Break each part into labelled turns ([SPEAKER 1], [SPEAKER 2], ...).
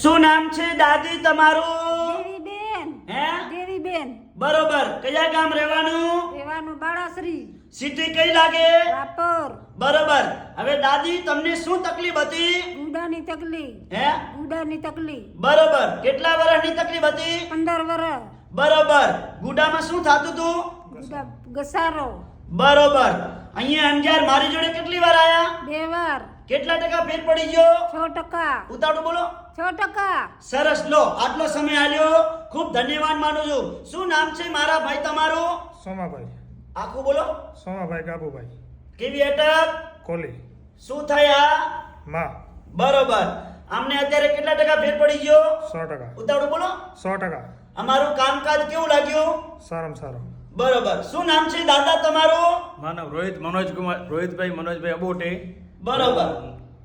[SPEAKER 1] શું નામ છે દાદી તમારું?
[SPEAKER 2] દેવીબેન.
[SPEAKER 1] હે?
[SPEAKER 2] દેવીબેન.
[SPEAKER 1] બરોબર. કયા ગામ રહેવાનું?
[SPEAKER 2] રહેવાનું બાળાશ્રી.
[SPEAKER 1] સિટી કઈ લાગે?
[SPEAKER 2] રાપર.
[SPEAKER 1] બરોબર. હવે દાદી તમને શું તકલીફ હતી?
[SPEAKER 2] ગુડાની તકલીફ.
[SPEAKER 1] હે?
[SPEAKER 2] ગુડાની તકલીફ.
[SPEAKER 1] બરોબર. કેટલા વર્ષની તકલીફ હતી?
[SPEAKER 2] 15 વર્ષ.
[SPEAKER 1] બરોબર. ગુડામાં શું થતું હતું?
[SPEAKER 2] ગુડા ઘસારો.
[SPEAKER 1] બરોબર. અહીંયા અંજાર મારી જોડે કેટલી વાર આયા?
[SPEAKER 2] 2 વાર.
[SPEAKER 1] કેટલા ટકા ફેર પડી ગયો?
[SPEAKER 2] 6%.
[SPEAKER 1] ઉતાવળું બોલો.
[SPEAKER 2] 6%.
[SPEAKER 1] સરસ. લો, આટલો સમય આલ્યો, ખૂબ ધન્યવાદ માનું છું. શું નામ છે મારા ભાઈ તમારું?
[SPEAKER 3] સોમાભાઈ.
[SPEAKER 1] આખું બોલો.
[SPEAKER 3] સોમાભાઈ ગાબુભાઈ.
[SPEAKER 1] કેવી અટક?
[SPEAKER 3] કોલી.
[SPEAKER 1] શું થયા?
[SPEAKER 3] માં.
[SPEAKER 1] બરોબર. આમને અત્યારે કેટલા ટકા ફેર પડી ગયો?
[SPEAKER 3] 100%.
[SPEAKER 1] ઉતાવળું બોલો.
[SPEAKER 3] 100%.
[SPEAKER 1] અમારું કામકાજ કેવું લાગ્યું?
[SPEAKER 3] સારામાં સારું.
[SPEAKER 1] બરોબર. શું નામ છે દાદા તમારું?
[SPEAKER 4] માનવ રોહિતભાઈ મનોજભાઈ અબોટે.
[SPEAKER 1] બરોબર.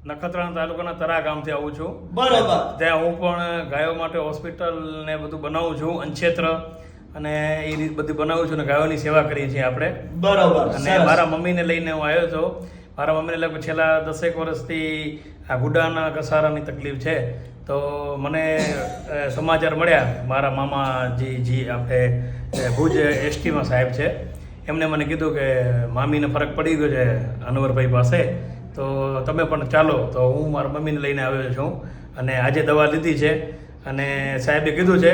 [SPEAKER 4] નખત્રાણા તાલુકાના તરા ગામથી આવું છું.
[SPEAKER 1] બરોબર.
[SPEAKER 4] ત્યાં હું પણ ગાયો માટે હોસ્પિટલ ને બધું બનાવું છું, અન્નક્ષેત્ર અને એ રીત બધી બનાવું છું અને ગાયોની સેવા કરીએ છીએ આપણે.
[SPEAKER 1] બરોબર.
[SPEAKER 4] અને
[SPEAKER 1] સરસ.
[SPEAKER 4] મારા મમ્મીને લઈને હું આવ્યો છું. મારા મમ્મીને લગભગ છેલ્લા 10 વર્ષથી આ ગુડાના ઘસારાની તકલીફ છે. તો મને સમાચાર મળ્યા, મારા મામાજી આપણે ભુજ એસટીમાં સાહેબ છે, એમને મને કીધું કે મામીને ફરક પડી ગયો છે અનવરભાઈ પાસે, તો તમે પણ ચાલો. તો હું મારા મમ્મીને લઈને આવ્યો છું અને આજે દવા લીધી છે અને સાહેબે કીધું છે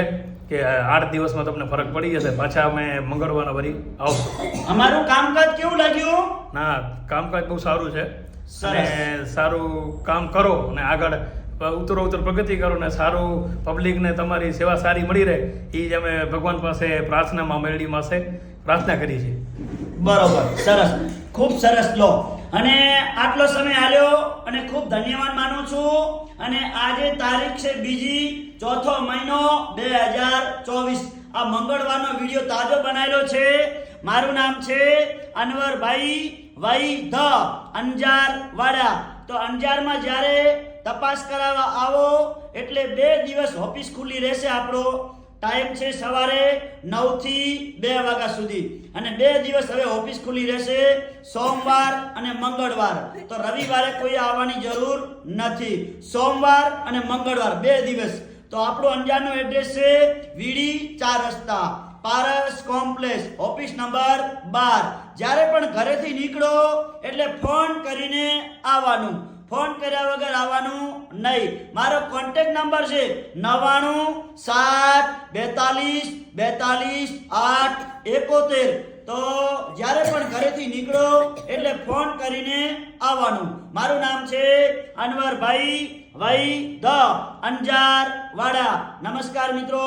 [SPEAKER 4] કે 8 દિવસમાં તમને ફરક પડી જશે. પાછા અમે મંગળવારના વળી આવશું.
[SPEAKER 1] અમારું કામકાજ કેવું લાગ્યું?
[SPEAKER 4] ના, કામકાજ બહુ સારું છે
[SPEAKER 1] સરસ.
[SPEAKER 4] અને સારું કામ કરો અને આગળ ઉત્તરોત્તર પ્રગતિ કરો ને સારું પબ્લિકને તમારી સેવા સારી મળી રહે, એ જ અમે ભગવાન પાસે પ્રાર્થનામાં મેળવી પાસે પ્રાર્થના કરી છે.
[SPEAKER 1] બરોબર. સરસ. ખૂબ સરસ. લો, અને આટલો સમય આલ્યો અને ખૂબ ધન્યવાદ માનું છું. અને આજે તારીખ છે 2 ચોથો મહિનો 2024. આ મંગળવારનો વિડીયો તાજો બનાવેલો છે. મારું નામ છે અનવરભાઈ વૈધ, અંજાર વાડા. તો અંજારમાં જ્યારે તપાસ કરાવવા આવો એટલે 2 દિવસ ઓફિસ ખુલ્લી રહેશે. આપણો ટાઈમ છે સવારે 9 થી 2 વાગ્યા સુધી, અને 2 દિવસ હવે ઓફિસ ખુલ્લી રહેશે, સોમવાર અને મંગળવાર. તો રવિવારે કોઈ આવવાની જરૂર નથી. સોમવાર અને મંગળવાર 2 દિવસ. તો આપણું અંજારનું એડ્રેસ છે વીડી 4 રસ્તા, પારસ કોમ્પ્લેક્સ, ઓફિસ નંબર 12. જ્યારે પણ ઘરેથી નીકળો એટલે ફોન કરીને આવવાનું, ફોન કર્યા વગર આવવાનું નહીં. મારો કોન્ટેક્ટ નંબર છે 99 7 42 42 8 71. તો જ્યારે પણ ઘરેથી નીકળો એટલે ફોન કરીને આવવાનું. મારું નામ છે અનવરભાઈ વૈધ, અંજાર વાડા. નમસ્કાર મિત્રો.